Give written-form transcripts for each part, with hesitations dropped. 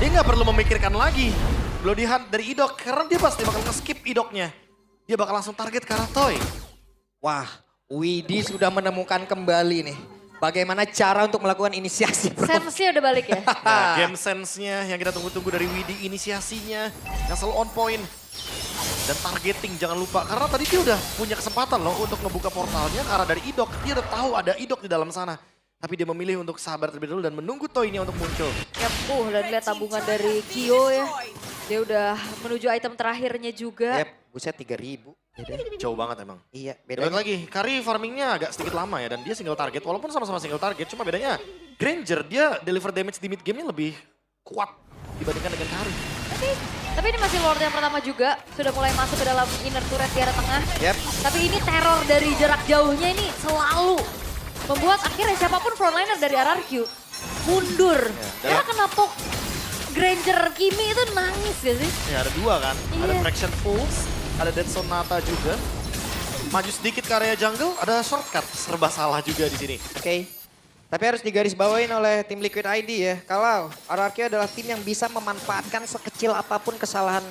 Dia nggak perlu memikirkan lagi Bloody Hunt dari Idok. Karena dia pasti bakal nge-skip Idoknya. Dia bakal langsung target ke arah Toy. Wah, Widi sudah menemukan kembali nih. Bagaimana cara untuk melakukan inisiasi. Sense-nya udah balik ya. Nah, game sense-nya yang kita tunggu-tunggu dari Widi, inisiasinya yang selalu on point. Dan targeting jangan lupa, karena tadi dia udah punya kesempatan loh untuk ngebuka portalnya ke arah dari Idok. Dia udah tahu ada Idok di dalam sana. Tapi dia memilih untuk sabar terlebih dahulu dan menunggu Toy-nya untuk muncul. Yap, dan lihat tabungan dari Kyo ya. Dia udah menuju item terakhirnya juga. Yep, buset 3.000. Jauh banget emang. Iya, Beda bedanya. lagi, Kari farmingnya agak sedikit lama ya. Dan dia single target, walaupun sama-sama single target. Cuma bedanya Granger, dia deliver damage di mid game-nya lebih kuat dibandingkan dengan Kari. Tapi ini masih Lord yang pertama juga. Sudah mulai masuk ke dalam inner turret di arah tengah. Yep. Tapi ini teror dari jarak jauhnya ini selalu membuat akhirnya siapapun frontliner dari RRQ mundur. Ya, Karena kenapa Granger Kimi itu nangis ya sih? Ya ada dua kan, ada Iya. Fraction Pulse, ada Dead Sonata juga. Maju sedikit ke area jungle, ada shortcut, serba salah juga di sini. Oke. Tapi harus digarisbawain oleh tim Liquid ID ya. Kalau RRQ adalah tim yang bisa memanfaatkan sekecil apapun kesalahan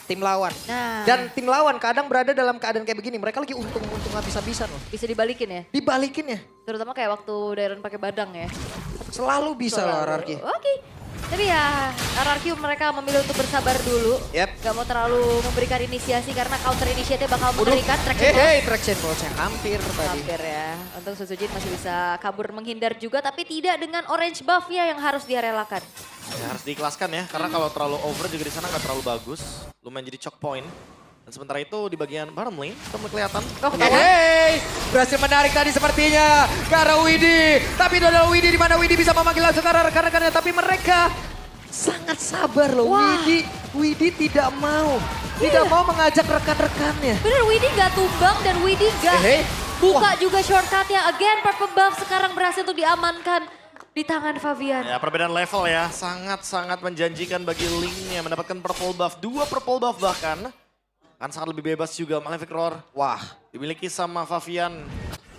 tim lawan. Nah, Dan tim lawan kadang berada dalam keadaan kayak begini. Mereka lagi untung-untung habis-habisan loh. bisa dibalikin ya. Dibalikin ya. Terutama kayak waktu Darren pakai badang ya. Selalu bisa loh RRQ. Oke. Tapi ya RRQ mereka memilih untuk bersabar dulu. Yep. Gak mau terlalu memberikan inisiasi karena counter initiative bakal mengerikan. Traction Pulse yang hampir tadi. Hampir ya. Untung Suzujin masih bisa kabur menghindar juga. Tapi tidak dengan orange buff ya yang harus dia relakan. Ya, harus diikhlaskan ya, karena kalau terlalu over juga di sana nggak terlalu bagus. Lumayan jadi choke point. Dan sementara itu di bagian bottom lane, itu mulai kelihatan. Berhasil menarik tadi sepertinya ke arah Widi. Tapi itu adalah Widi, di mana Widi bisa memanggil langsung ke arah rekan-rekannya. Tapi mereka sangat sabar loh. Wah. Widi tidak mau. Tidak mau mengajak rekan-rekannya. Bener, Widi gak tumbang dan Widi gak buka Wah. juga shortcutnya. Again, purple buff sekarang berhasil untuk diamankan di tangan Fabian. Ya, perbedaan level ya, sangat-sangat menjanjikan bagi Link-nya mendapatkan purple buff. 2 purple buff bahkan. Kan sangat lebih bebas juga Malefic Roar. Wah. Dimiliki sama Fabian.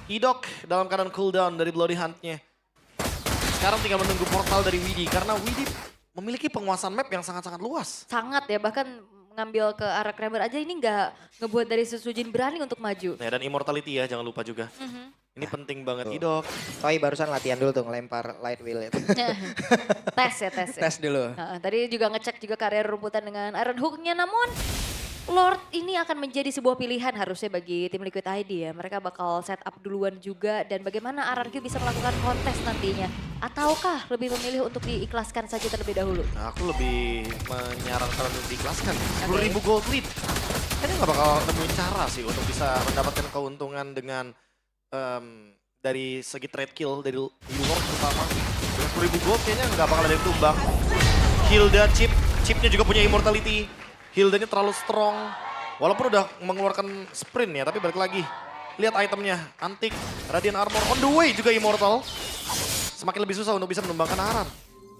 Idok dalam keadaan cooldown dari Bloody Hunt-nya. Sekarang tinggal menunggu portal dari Widi, karena Widi memiliki penguasaan map yang sangat-sangat luas. Sangat ya, bahkan ngambil ke arah Kramer aja ini nggak ngebuat dari Suzujin berani untuk maju. Ya, dan immortality ya, jangan lupa juga. Ini penting banget Idok. Toy barusan latihan dulu tuh ngelempar light wheel itu. Tes ya. Tes dulu. Nah, tadi juga ngecek juga karya rumputan dengan Iron Hook-nya, namun Lord ini akan menjadi sebuah pilihan harusnya bagi tim Liquid ID ya. Mereka bakal set up duluan juga dan bagaimana RRQ bisa melakukan kontes nantinya. Ataukah lebih memilih untuk diikhlaskan saja terlebih dahulu? Nah, aku lebih menyarankan untuk diikhlaskan. 10.000 gold lead. Kayaknya nggak bakal nemuin cara sih untuk bisa mendapatkan keuntungan dengan dari segi trade kill dari luar terutama. Dengan 10.000 gold kayaknya nggak bakal ada yang tumbang. Hilda chipnya juga punya immortality. Hildanya terlalu strong. Walaupun udah mengeluarkan sprint ya, tapi balik lagi. Lihat itemnya, Antik, Radiant Armor, on the way juga immortal. Semakin lebih susah untuk bisa menumbangkan Aran.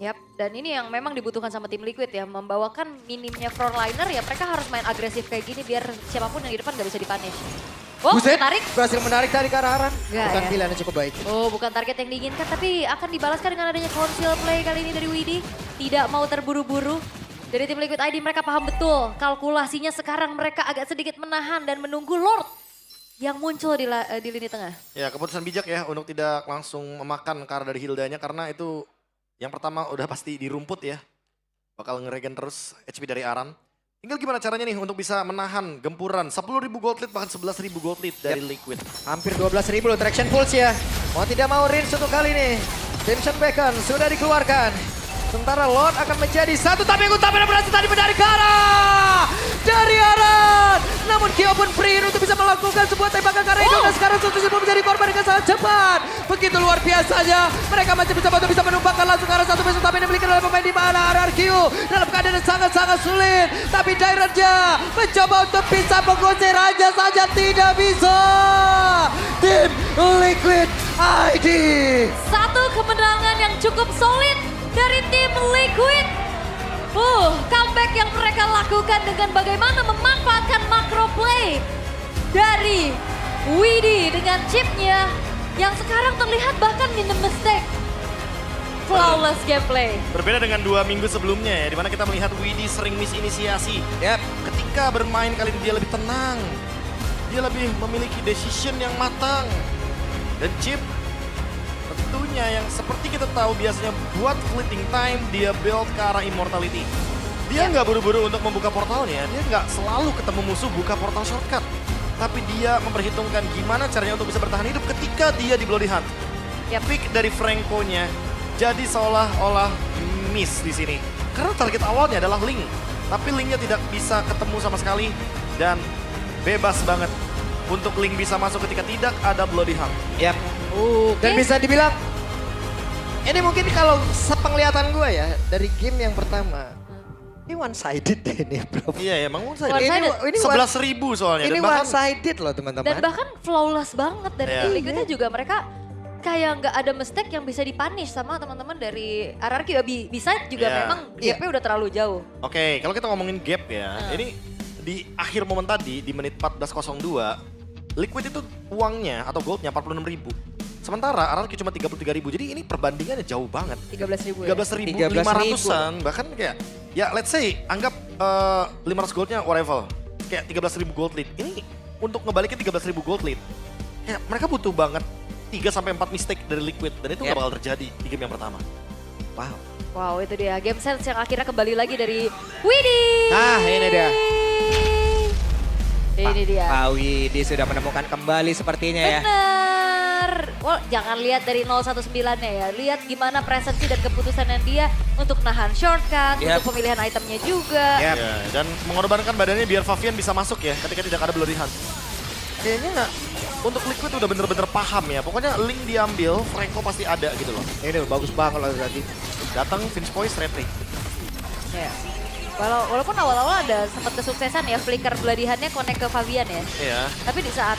Yap, dan ini yang memang dibutuhkan sama tim Liquid ya. Membawakan minimnya frontliner ya, mereka harus main agresif kayak gini biar siapapun yang di depan gak bisa dipunish. Oh, Buset, tarik. berhasil menarik dari ke arah Aran. Nggak Bukan ya. pilihan yang cukup baik. Oh, bukan target yang diinginkan, tapi akan dibalaskan dengan adanya conceal play kali ini dari Widi. Tidak mau terburu-buru. Dari tim Liquid ID mereka paham betul kalkulasinya sekarang mereka agak sedikit menahan dan menunggu Lord yang muncul di lini tengah. Ya, keputusan bijak ya untuk tidak langsung memakan ke arah dari Hildanya karena itu yang pertama udah pasti di rumput ya. Bakal ngeregen terus HP dari Aran. Tinggal gimana caranya nih untuk bisa menahan gempuran 10.000 gold lead bahkan 11.000 gold lead dari Liquid. Hampir 12.000 loh traction pulse ya. Mau tidak mau Rinse untuk kali ini. Crimson Beacon sudah dikeluarkan. Sementara Lord akan menjadi satu, tapi yang utama berhasil tadi menarik ke arah dari Aran. Namun Kyo pun free untuk bisa melakukan sebuah tembakan ke arah itu. Dan sekarang Suzujin pun menjadi korban dengan sangat cepat. Begitu luar biasanya. Mereka masih mencoba untuk bisa menumpangkan langsung ke arah satu base utama yang dimiliki oleh pemain di mana RRQ. Dalam keadaan yang sangat-sangat sulit. Tapi Dairatnya mencoba untuk bisa mengusir aja saja tidak bisa. Tim Liquid ID. Satu kemenangan yang cukup solid dari tim Liquid. Comeback yang mereka lakukan dengan bagaimana memanfaatkan macro play dari Widi dengan chipnya yang sekarang terlihat bahkan minim mistake. flawless gameplay. Berbeda dengan 2 minggu sebelumnya ya, dimana kita melihat Widdy sering misinisiasi. Yap. Ketika bermain kali ini dia lebih tenang. Dia lebih memiliki decision yang matang. Dan Chip tentunya yang seperti kita tahu biasanya buat fleeting time dia build ke arah immortality. Dia nggak buru-buru untuk membuka portalnya, dia nggak selalu ketemu musuh buka portal shortcut. Tapi dia memperhitungkan gimana caranya untuk bisa bertahan hidup ketika dia di Bloody Hunt. Pick dari Franco-nya jadi seolah-olah miss di sini. Karena target awalnya adalah Ling. Tapi Lingnya tidak bisa ketemu sama sekali dan bebas banget untuk Ling bisa masuk ketika tidak ada Bloody Hunt. Yap. Dan bisa dibilang, ini mungkin kalau sepenglihatan gue ya, dari game yang pertama, ini one sided deh ini bro. Iya, emang saya One-sided. Ini 11.000 soalnya. Ini dan bahkan one sided loh teman-teman. Dan bahkan flawless banget dari Iya. tim Liquidnya juga mereka kayak nggak ada mistake yang bisa dipunish sama teman-teman dari RRQ. Ya, bisa juga Iya. memang Iya. gapnya udah terlalu jauh. Oke, kalau kita ngomongin gap ya, ini di akhir momen tadi di menit 14.02, Liquid itu uangnya atau goldnya 46.000. Sementara RRQ cuma 33.000. Jadi ini perbandingannya jauh banget. 13.000 ya. 13.500-an bahkan kayak ya let's say anggap 500 goldnya whatever. Kayak 13.000 gold lead. Ini untuk ngebalikin 13.000 gold lead. Ya mereka butuh banget 3-4 mistake dari Liquid dan itu nggak bakal terjadi di game yang pertama. Wow. Wow, itu dia game sense yang akhirnya kembali lagi dari Widdy. Nah, ini dia. Ini dia. Pak Widdy sudah menemukan kembali sepertinya ya. Bener. Well, jangan lihat dari 019-nya ya. Lihat gimana presensi dan keputusannya dia untuk nahan shortcut, Yep. untuk pemilihan itemnya juga. Yep. Ya, dan mengorbankan badannya biar Favian bisa masuk ya ketika tidak ada Bloody Hunt. Kayaknya untuk Liquid udah bener-bener paham ya. Pokoknya Link diambil, Franco pasti ada gitu loh. Ini bagus banget loh tadi. Datang Vince Poise retake. Ya. Walaupun awal-awal ada sempat kesuksesan ya, flicker beladihannya connect ke Fabian ya. Iya. Tapi di saat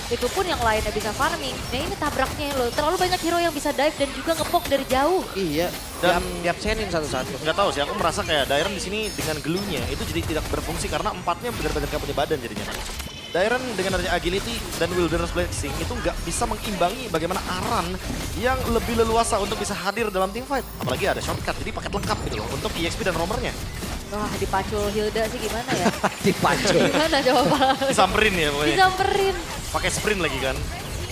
itu pun yang lainnya bisa farming. Nah ini tabraknya loh, terlalu banyak hero yang bisa dive dan juga ngepok dari jauh. Iya. Dan- Diabsenin satu-satu. Nggak tahu sih, aku merasa kayak Dairon di sini dengan gelunya itu jadi tidak berfungsi karena empatnya benar-benar gak punya badan jadinya. Dairon dengan adanya agility dan wilderness blessing itu nggak bisa mengimbangi bagaimana Aran yang lebih leluasa untuk bisa hadir dalam team fight. Apalagi ada shortcut, jadi paket lengkap gitu loh untuk EXP dan roamernya. Wah dipacul Hilda sih gimana ya? Dipacu. Gimana coba? Disamperin ya pokoknya. Disamperin. Pakai sprint lagi kan.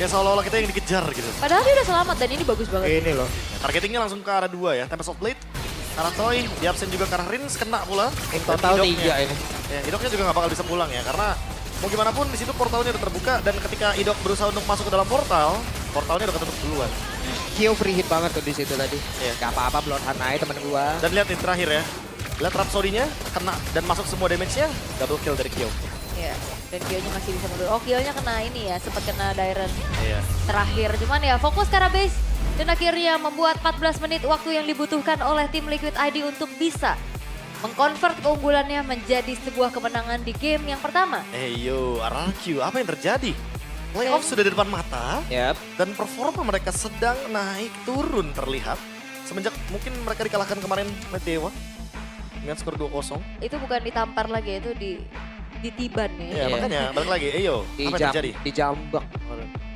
Kayak seolah-olah kita yang dikejar gitu. Padahal dia udah selamat dan ini bagus banget. Ini loh. Ya, targetingnya langsung ke arah 2 ya. Tempest of Blade, ke arah Toy, di absen juga ke arah Rins, kena pula. In Dan total Idoknya. 3 ini. Ya, Idoknya juga nggak bakal bisa pulang ya, karena mau gimana pun di situ portalnya udah terbuka dan ketika Idok berusaha untuk masuk ke dalam portal, portalnya udah ketutup duluan. Kyo free hit banget tuh di situ tadi. Iya. Gak apa-apa Blood Hunt aja temen gua. Dan lihat ini terakhir ya, lihat Rhapsody-nya kena dan masuk semua damage-nya, double kill dari Kyo. Iya. Dan Kyo-nya masih bisa mundur. Oh Kyo-nya kena ini ya, sempat kena Dairon Iya. terakhir. Cuman ya fokus ke arah base. Dan akhirnya membuat 14 menit waktu yang dibutuhkan oleh tim Liquid ID untuk bisa mengkonvert keunggulannya menjadi sebuah kemenangan di game yang pertama. Yo, RRQ, apa yang terjadi? Playoff sudah di depan mata, Yap. dan performa mereka sedang naik turun terlihat. Semenjak mungkin mereka dikalahkan kemarin oleh Dewa dengan skor 2-0. Itu bukan ditampar lagi, itu ditiban ya. Ya, Iya. makanya balik lagi. Yo, apa yang terjadi? Dijambak.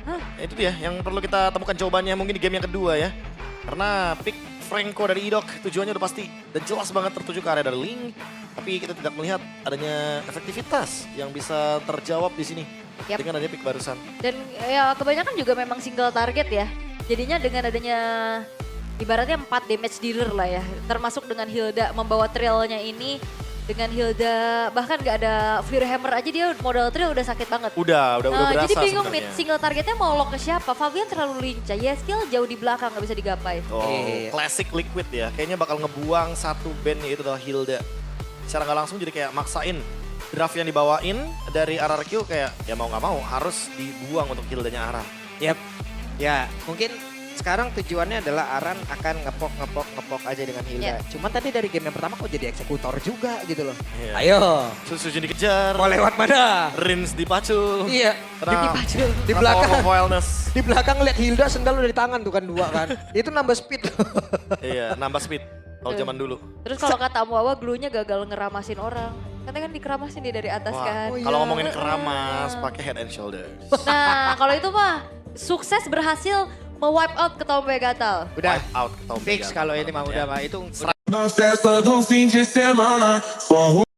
Ya, itu dia yang perlu kita temukan jawabannya mungkin di game yang kedua ya. Karena pick Franco dari Idok tujuannya udah pasti dan jelas banget tertuju ke area dari Link. Tapi kita tidak melihat adanya efektivitas yang bisa terjawab di sini Yap. dengan adanya pick barusan. Dan ya kebanyakan juga memang single target ya. Jadinya dengan adanya ibaratnya 4 damage dealer lah ya. Termasuk dengan Hilda membawa trailnya ini. Dengan Hilda bahkan gak ada Fear Hammer aja dia modal trail udah sakit banget. Udah berasa Jadi bingung nih sebenarnya. single targetnya mau lock ke siapa. Fabian terlalu lincah. Ya skill jauh di belakang gak bisa digapai. Oh, Iya. classic Liquid ya. Kayaknya bakal ngebuang satu band yaitu adalah Hilda. Secara nggak langsung jadi kayak maksain draft yang dibawain dari RRQ kayak ya mau nggak mau harus dibuang untuk Hildanya Aran. Yap. Ya mungkin sekarang tujuannya adalah Aran akan ngepok aja dengan Hilda. Yap. Cuman tadi dari game yang pertama kok jadi eksekutor juga gitu loh. Iya. Ayo. Susu dikejar, Mau lewat mana? Rins dipacul. Iya. Kena Di belakang. Power of Wildness. Di belakang lihat Hilda sendal udah di tangan tuh kan 2 kan. Itu nambah speed. Iya, nambah speed. Kalau zaman dulu. Terus kalau kata Muawa glunya gagal ngeramasin orang. Katanya kan dikeramasin dia dari atas Wah, kan. Oh iya. kalau ngomongin keramas pakai Head and Shoulders. Nah kalau itu mah sukses berhasil Mewipe out Ketombe Gatal. Udah Wipe out Ketombe fix Gatal kalau ini mah kemarin udah ya. mah itu Não festa do fim de semana, com